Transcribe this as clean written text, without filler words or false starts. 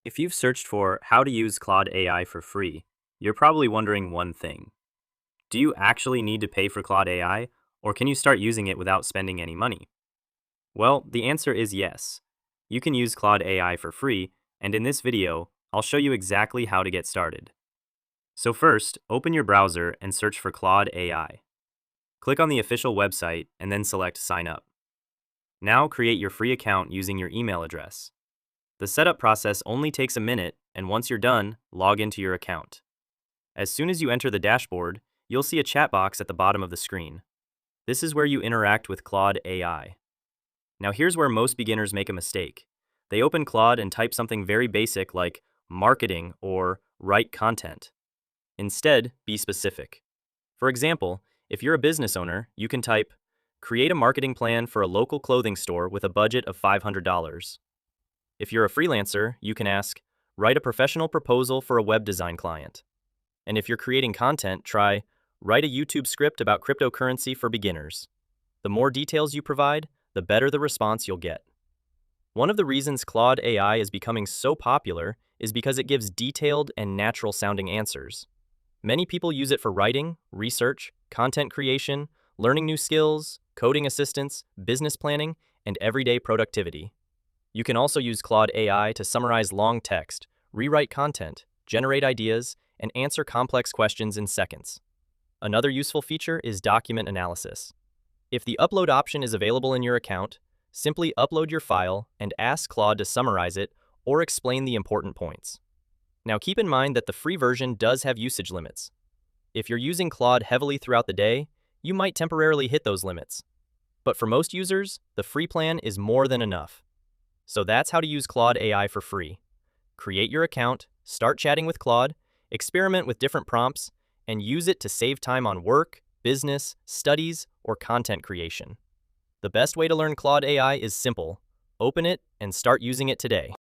If you've searched for how to use Claude AI for free, you're probably wondering one thing. Do you actually need to pay for Claude AI, or can you start using it without spending any money? Well, the answer is yes. You can use Claude AI for free, and in this video, I'll show you exactly how to get started. So first, open your browser and search for Claude AI. Click on the official website and then select Sign Up. Now create your free account using your email address. The setup process only takes a minute, and once you're done, log into your account. As soon as you enter the dashboard, you'll see a chat box at the bottom of the screen. This is where you interact with Claude AI. Now here's where most beginners make a mistake. They open Claude and type something very basic like marketing or write content. Instead, be specific. For example, if you're a business owner, you can type, create a marketing plan for a local clothing store with a budget of $500. If you're a freelancer, you can ask, write a professional proposal for a web design client. And if you're creating content, try, write a YouTube script about cryptocurrency for beginners. The more details you provide, the better the response you'll get. One of the reasons Claude AI is becoming so popular is because it gives detailed and natural-sounding answers. Many people use it for writing, research, content creation, learning new skills, coding assistance, business planning, and everyday productivity. You can also use Claude AI to summarize long text, rewrite content, generate ideas, and answer complex questions in seconds. Another useful feature is document analysis. If the upload option is available in your account, simply upload your file and ask Claude to summarize it or explain the important points. Now keep in mind that the free version does have usage limits. If you're using Claude heavily throughout the day, you might temporarily hit those limits. But for most users, the free plan is more than enough. So that's how to use Claude AI for free. Create your account, start chatting with Claude, experiment with different prompts, and use it to save time on work, business, studies, or content creation. The best way to learn Claude AI is simple. Open it and start using it today.